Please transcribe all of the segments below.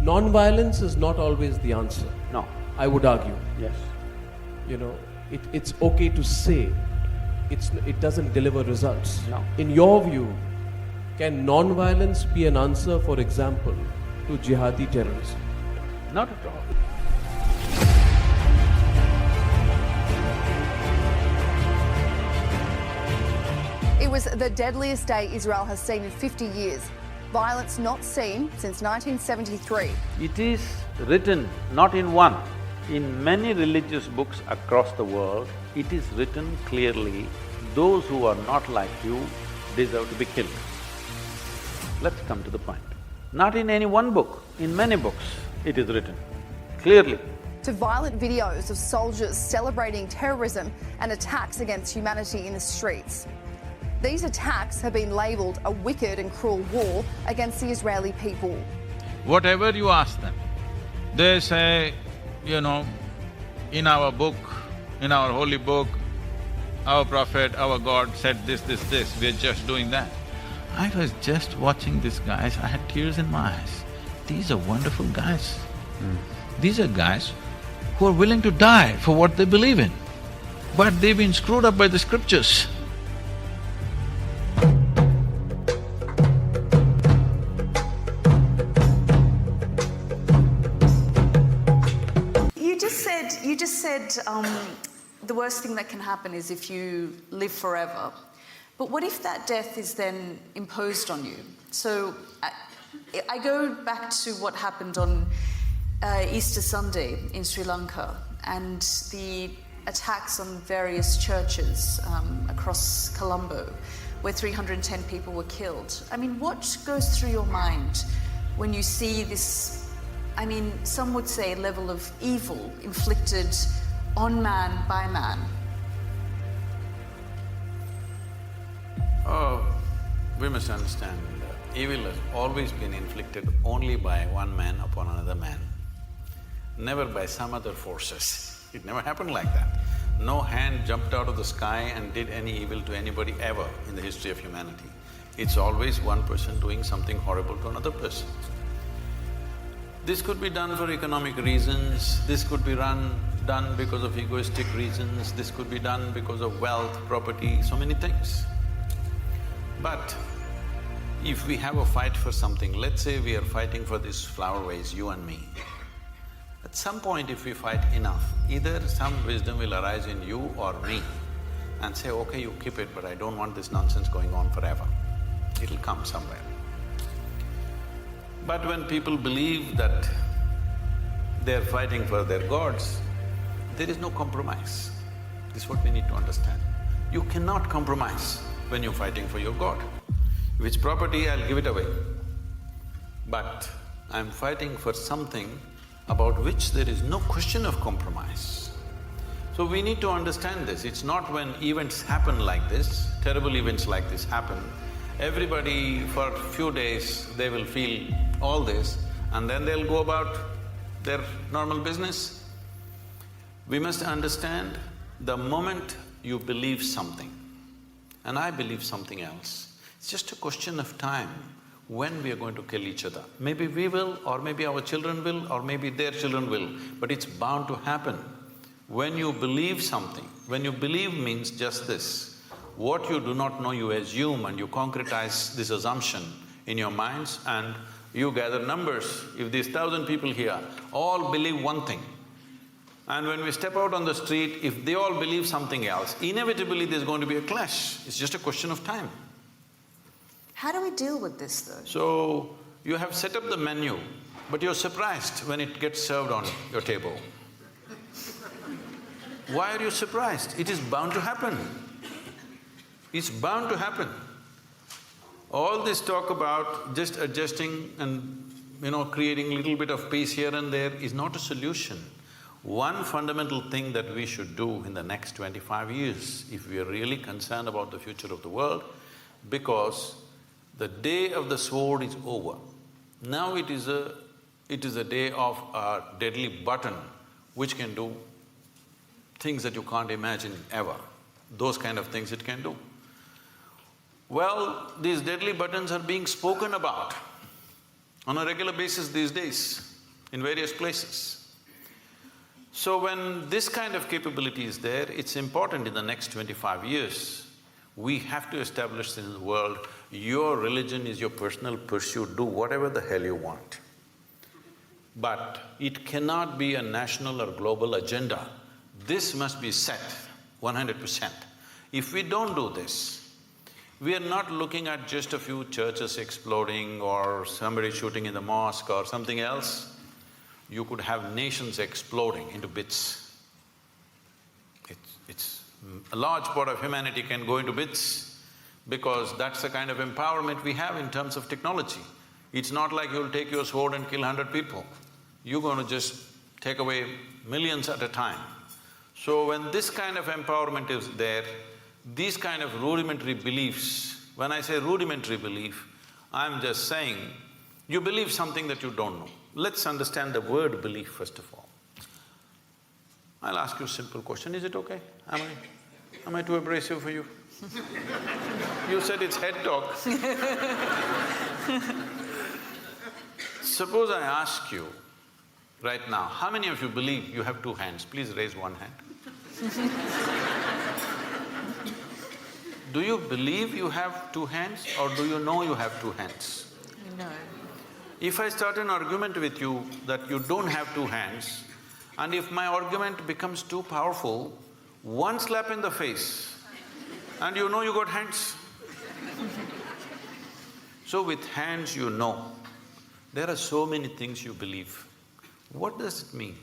non-violence is not always the answer. No. I would argue. Yes. You know, it's okay to say, it doesn't deliver results. No. In your view, can non-violence be an answer, for example, to jihadi terrorism? Not at all. It was the deadliest day Israel has seen in 50 years. Violence not seen since 1973. It is written not in one, in many religious books across the world, it is written clearly, those who are not like you deserve to be killed. Let's come to the point. Not in any one book, in many books it is written, clearly. To violent videos of soldiers celebrating terrorism and attacks against humanity in the streets. These attacks have been labelled a wicked and cruel war against the Israeli people. Whatever you ask them, they say, you know, in our book, in our holy book, our prophet, our God said this, we're just doing that. I was just watching these guys, I had tears in my eyes. These are wonderful guys. These are guys who are willing to die for what they believe in, but they've been screwed up by the scriptures. You just said the worst thing that can happen is if you live forever. But what if that death is then imposed on you? So I go back to what happened on Easter Sunday in Sri Lanka and the attacks on various churches across Colombo where 310 people were killed. I mean, what goes through your mind when you see this, I mean, some would say level of evil inflicted on man by man? Oh, we must understand, evil has always been inflicted only by one man upon another man, never by some other forces. It never happened like that. No hand jumped out of the sky and did any evil to anybody ever in the history of humanity. It's always one person doing something horrible to another person. This could be done for economic reasons, this could be done because of egoistic reasons, this could be done because of wealth, property, so many things. But if we have a fight for something, let's say we are fighting for this flower vase, you and me. At some point if we fight enough, either some wisdom will arise in you or me and say, okay, you keep it, but I don't want this nonsense going on forever. It'll come somewhere. But when people believe that they're fighting for their gods, there is no compromise. This is what we need to understand. You cannot compromise when you're fighting for your god. If it's property, I'll give it away. But I'm fighting for something about which there is no question of compromise. So we need to understand this. It's not when events happen like this, terrible events like this happen, everybody for a few days they will feel all this and then they'll go about their normal business. We must understand the moment you believe something and I believe something else, it's just a question of time when we are going to kill each other. Maybe we will, or maybe our children will, or maybe their children will, but it's bound to happen. When you believe something, when you believe means just this, what you do not know you assume and you concretize this assumption in your minds and you gather numbers. If these 1,000 people here all believe one thing, and when we step out on the street, if they all believe something else, inevitably there's going to be a clash. It's just a question of time. How do we deal with this though? So, you have set up the menu, but you're surprised when it gets served on your table. Why are you surprised? It is bound to happen. It's bound to happen. All this talk about just adjusting and, creating little bit of peace here and there is not a solution. One fundamental thing that we should do in the next 25 years, if we are really concerned about the future of the world, because the day of the sword is over. Now it is a day of a deadly button which can do things that you can't imagine ever. Those kind of things it can do. Well, these deadly buttons are being spoken about on a regular basis these days. in various places. So when this kind of capability is there, it's important in the next 25 years, we have to establish in the world, your religion is your personal pursuit, do whatever the hell you want. But it cannot be a national or global agenda. This must be set 100%. If we don't do this, we are not looking at just a few churches exploding or somebody shooting in the mosque or something else. You could have nations exploding into bits. A large part of humanity can go into bits because that's the kind of empowerment we have in terms of technology. It's not like you'll take your sword and kill 100 people. You're going to just take away millions at a time. So when this kind of empowerment is there, these kind of rudimentary beliefs, when I say rudimentary belief, I'm just saying, you believe something that you don't know. Let's understand the word belief first of all. I'll ask you a simple question, is it okay? Am I too abrasive for you? You said it's head talk. Suppose I ask you right now, how many of you believe you have two hands? Please raise one hand. Do you believe you have two hands or do you know you have two hands? No. If I start an argument with you that you don't have two hands, and if my argument becomes too powerful, one slap in the face and you know you got hands. So with hands you know. There are so many things you believe. What does it mean?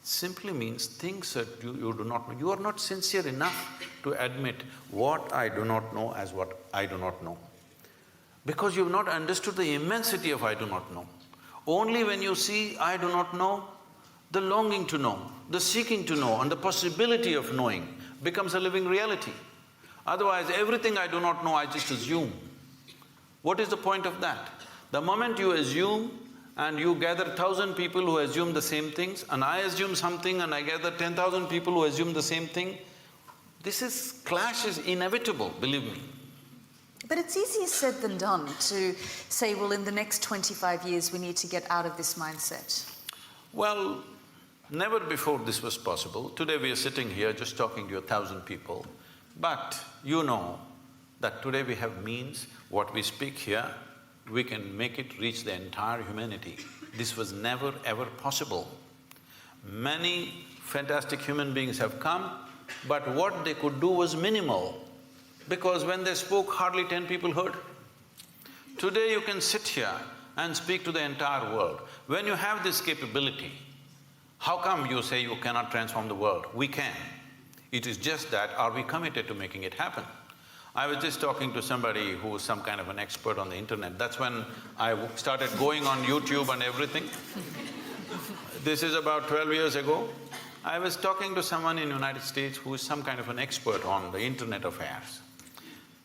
It simply means things that you do not know. You are not sincere enough to admit what I do not know as what I do not know. Because you've not understood the immensity of I do not know. Only when you see I do not know, the longing to know, the seeking to know and the possibility of knowing becomes a living reality. Otherwise, everything I do not know, I just assume. What is the point of that? The moment you assume and you gather 1,000 people who assume the same things, and I assume something and I gather 10,000 people who assume the same thing, clash is inevitable, believe me. But it's easier said than done to say, well, in the next 25 years we need to get out of this mindset. Well, never before this was possible. Today we are sitting here just talking to 1,000 people. But you know that today we have means, what we speak here, we can make it reach the entire humanity. This was never ever possible. Many fantastic human beings have come, but what they could do was minimal, because when they spoke, hardly 10 people heard. Today you can sit here and speak to the entire world. When you have this capability, how come you say you cannot transform the world? We can. It is just that, are we committed to making it happen? I was just talking to somebody who was some kind of an expert on the internet. That's when I started going on YouTube and everything. This is about 12 years ago. I was talking to someone in United States who is some kind of an expert on the internet affairs.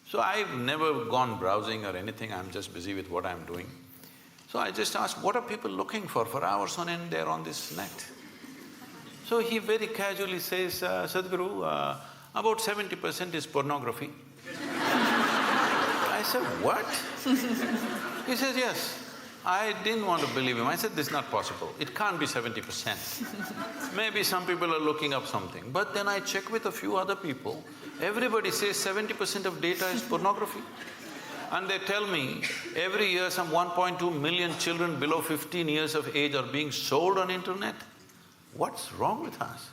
So I've never gone browsing or anything, I'm just busy with what I'm doing. So I just asked, what are people looking for hours on end there on this net? So he very casually says, Sadhguru, about 70% is pornography. I said, what? He says, yes. I didn't want to believe him. I said, this is not possible. It can't be 70%. Maybe some people are looking up something. But then I check with a few other people, everybody says 70% of data is pornography. And they tell me, every year some 1.2 million children below 15 years of age are being sold on internet. What's wrong with us?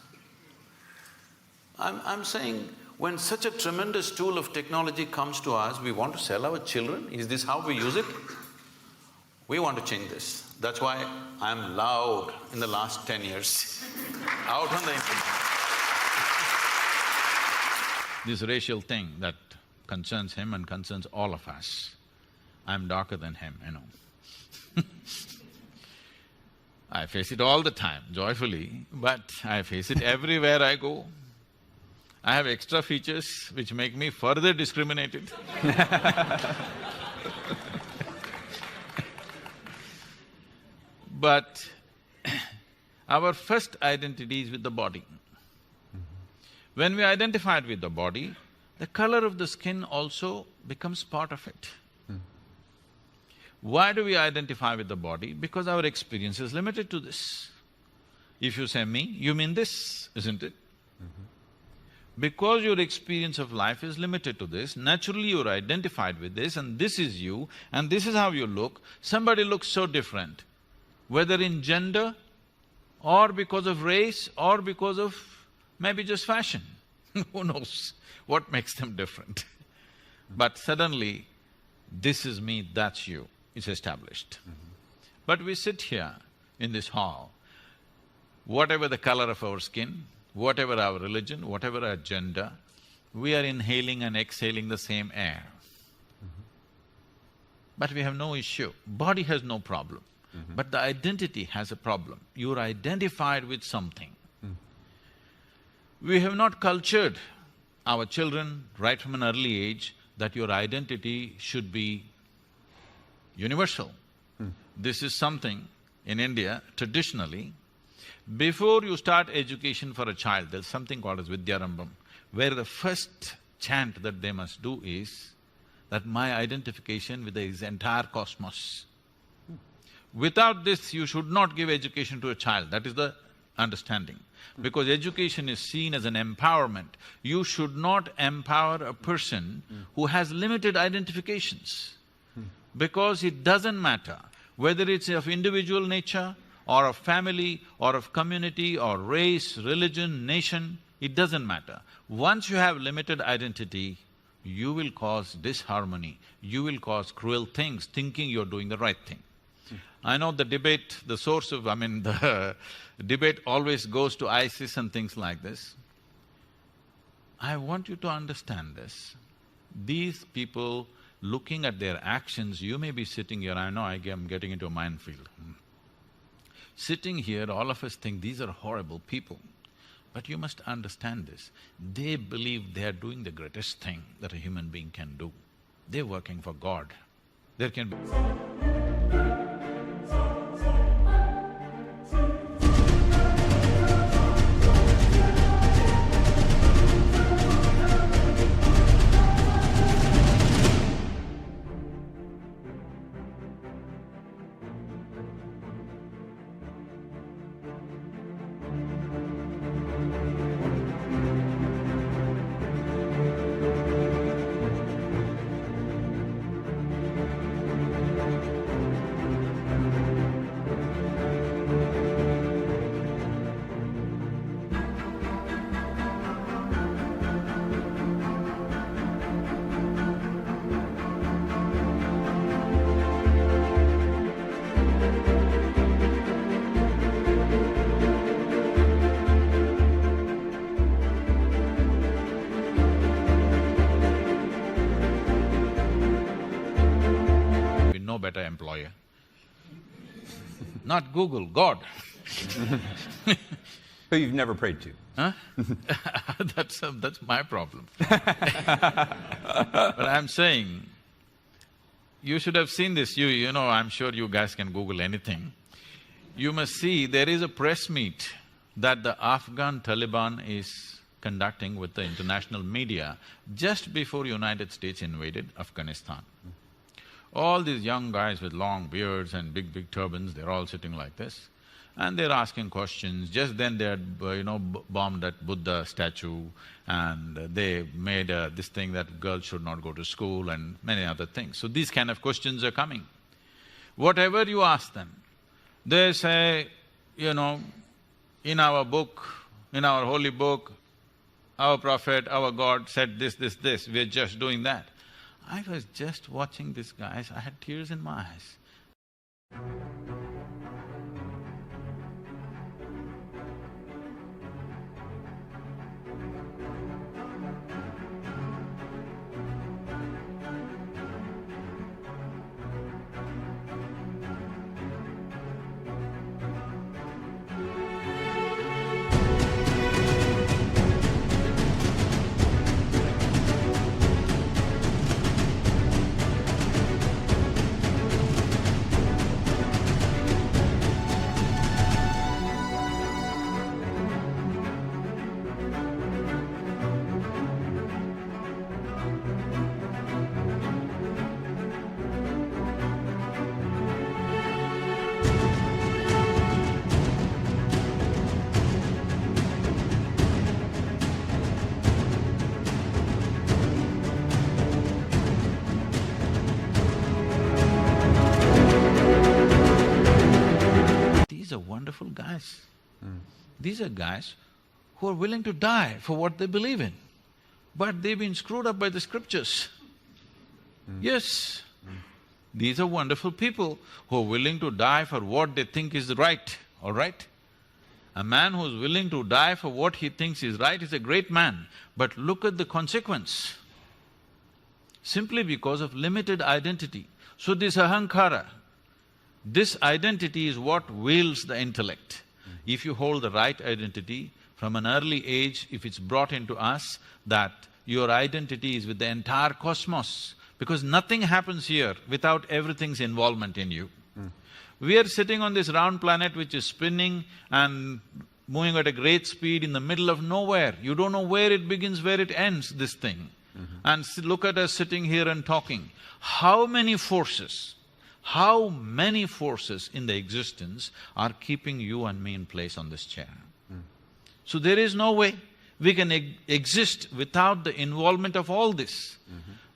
I'm saying, when such a tremendous tool of technology comes to us, we want to sell our children? Is this how we use it? We want to change this. That's why I'm loud in the last 10 years, out on the internet. This racial thing that concerns him and concerns all of us, I'm darker than him, you know. I face it all the time, joyfully, but I face it everywhere I go. I have extra features which make me further discriminated. But our first identity is with the body. When we identified with the body, the color of the skin also becomes part of it. Why do we identify with the body? Because our experience is limited to this. If you say me, you mean this, isn't it? Because your experience of life is limited to this, naturally you're identified with this and this is you and this is how you look. Somebody looks so different, whether in gender or because of race or because of maybe just fashion. Who knows what makes them different? But suddenly, this is me, that's you, it's established. But we sit here in this hall, whatever the color of our skin, whatever our religion, whatever our gender, we are inhaling and exhaling the same air. But we have no issue. Body has no problem. But the identity has a problem. You're identified with something. We have not cultured our children right from an early age that your identity should be universal. This is something in India, traditionally, before you start education for a child, there's something called as Vidyarambham, where the first chant that they must do is that my identification with the entire cosmos. Without this, you should not give education to a child, that is the understanding. Because education is seen as an empowerment. You should not empower a person who has limited identifications. Because it doesn't matter whether it's of individual nature or of family or of community or race, religion, nation, it doesn't matter. Once you have limited identity, you will cause disharmony, you will cause cruel things, thinking you're doing the right thing. I know the debate, the source of… the debate always goes to ISIS and things like this. I want you to understand this. These people, looking at their actions, you may be sitting here, I know I'm getting into a minefield. Sitting here, all of us think these are horrible people. But you must understand this, they believe they are doing the greatest thing that a human being can do. They're working for God. There can be… no better employer. Not Google, God. Who you've never prayed to. Huh? That's my problem. But I'm saying, you should have seen this, you know, I'm sure you guys can Google anything. You must see, there is a press meet that the Afghan Taliban is conducting with the international media just before United States invaded Afghanistan. All these young guys with long beards and big turbans, they're all sitting like this. And they're asking questions. Just then they had, bombed that Buddha statue and they made this thing that girls should not go to school and many other things. So these kind of questions are coming. Whatever you ask them, they say, in our book, in our holy book, our prophet, our God said this, we're just doing that. I was just watching these guys, I had tears in my eyes. these are wonderful guys. These are guys who are willing to die for what they believe in. But they've been screwed up by the scriptures. Yes, these are wonderful people who are willing to die for what they think is right, all right? A man who's willing to die for what he thinks is right is a great man, but look at the consequence. Simply because of limited identity. So this ahankara, this identity is what wields the intellect. If you hold the right identity, from an early age, if it's brought into us that your identity is with the entire cosmos, because nothing happens here without everything's involvement in you. We are sitting on this round planet which is spinning and moving at a great speed in the middle of nowhere. You don't know where it begins, where it ends, this thing. And look at us sitting here and talking. How many forces in the existence are keeping you and me in place on this chair? So there is no way we can exist without the involvement of all this.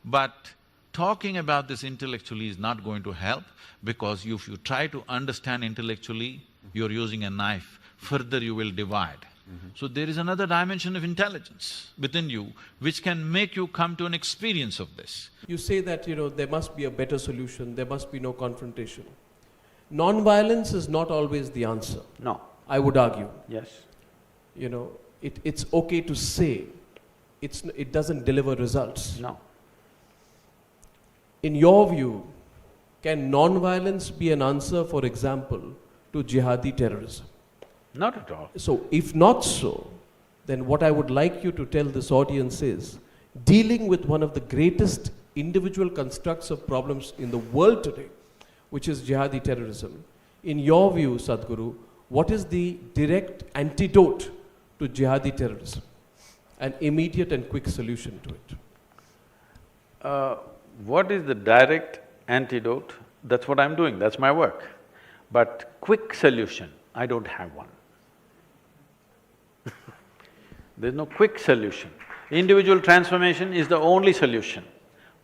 But talking about this intellectually is not going to help, because if you try to understand intellectually, you're using a knife, further you will divide. So there is another dimension of intelligence within you which can make you come to an experience of this. You say that, there must be a better solution, there must be no confrontation. Non-violence is not always the answer, No. I would argue. Yes. It's okay to say, it doesn't deliver results. No. In your view, can non-violence be an answer, for example, to jihadi terrorism? Not at all. So, if not so, then what I would like you to tell this audience is, dealing with one of the greatest individual constructs of problems in the world today, which is jihadi terrorism, in your view, Sadhguru, what is the direct antidote to jihadi terrorism? An immediate and quick solution to it. What is the direct antidote? That's what I'm doing, that's my work. But quick solution, I don't have one. There's no quick solution. Individual transformation is the only solution,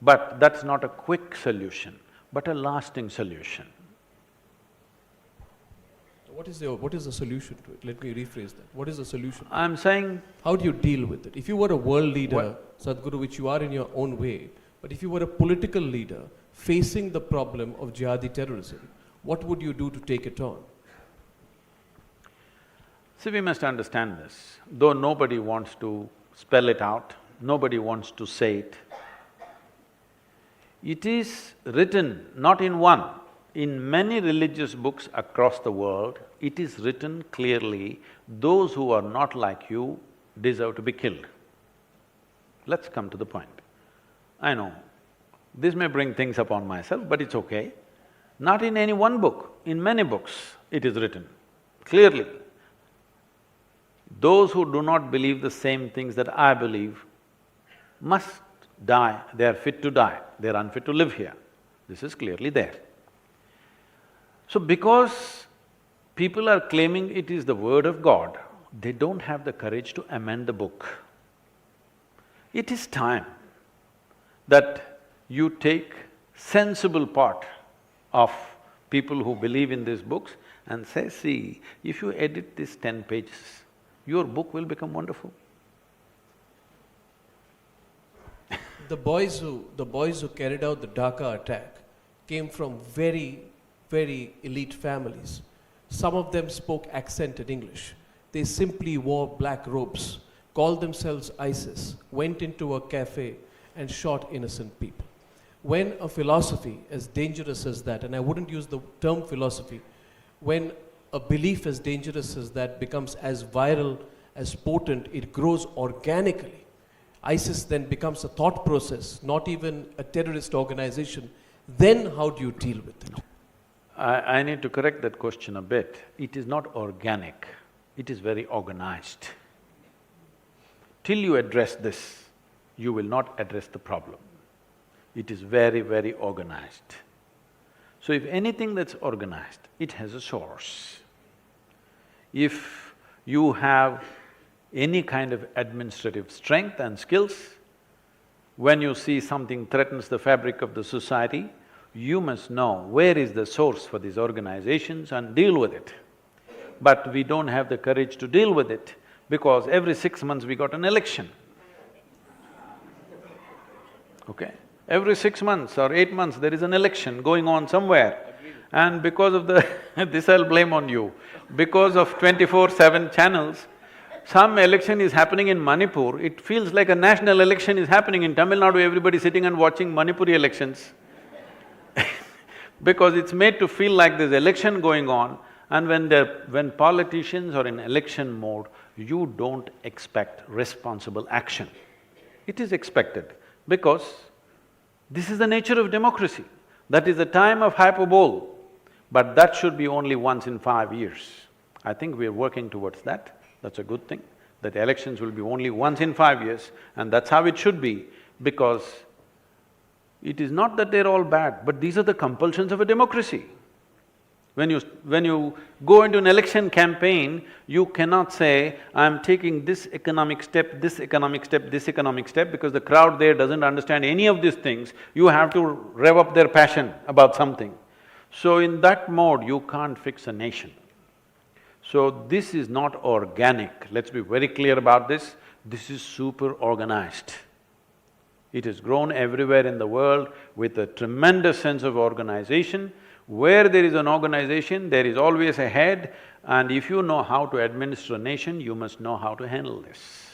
but that's not a quick solution, but a lasting solution. What is the solution to it? Let me rephrase that. What is the solution? I'm saying… How do you deal with it? If you were a world leader, Sadhguru, which you are in your own way, but if you were a political leader facing the problem of jihadi terrorism, what would you do to take it on? See, we must understand this. Though nobody wants to spell it out, nobody wants to say it, it is written not in one, in many religious books across the world, it is written clearly, those who are not like you deserve to be killed. Let's come to the point. I know, this may bring things upon myself, but it's okay. Not in any one book, in many books it is written clearly. Those who do not believe the same things that I believe must die, they are fit to die, they are unfit to live here. This is clearly there. So because people are claiming it is the word of God, they don't have the courage to amend the book. It is time that you take sensible part of people who believe in these books and say, see, if you edit these 10 pages, your book will become wonderful. The boys who carried out the Dhaka attack came from very elite families. Some of them spoke accented English. They simply wore black robes, called themselves ISIS, went into a cafe and shot innocent people. When a philosophy as dangerous as that, and I wouldn't use the term philosophy, when a belief as dangerous as that becomes as viral, as potent, it grows organically. ISIS then becomes a thought process, not even a terrorist organization. Then how do you deal with it? I need to correct that question a bit. It is not organic, it is very organized. Till you address this, you will not address the problem. It is very organized. So if anything that's organized, it has a source. If you have any kind of administrative strength and skills, when you see something threatens the fabric of the society, you must know where is the source for these organizations and deal with it. but we don't have the courage to deal with it because every 6 months we got an election. Okay? Every 6 months or 8 months there is an election going on somewhere. And because of the this I'll blame on you, because of 24/7 channels, some election is happening in Manipur, it feels like a national election is happening in Tamil Nadu, everybody sitting and watching Manipuri elections because it's made to feel like there's election going on, and when politicians are in election mode, you don't expect responsible action. It is expected because this is the nature of democracy. That is the time of hyperbole, but that should be only once in 5 years. I think we're working towards that. That's a good thing, that elections will be only once in 5 years, and that's how it should be, because it is not that they're all bad, but these are the compulsions of a democracy. When you go into an election campaign, you cannot say, I'm taking this economic step, this economic step, this economic step, because the crowd there doesn't understand any of these things. You have to rev up their passion about something. So in that mode, you can't fix a nation. So this is not organic, let's be very clear about this. This is super organized. It has grown everywhere in the world with a tremendous sense of organization. Where there is an organization, there is always a head, and if you know how to administer a nation, you must know how to handle this.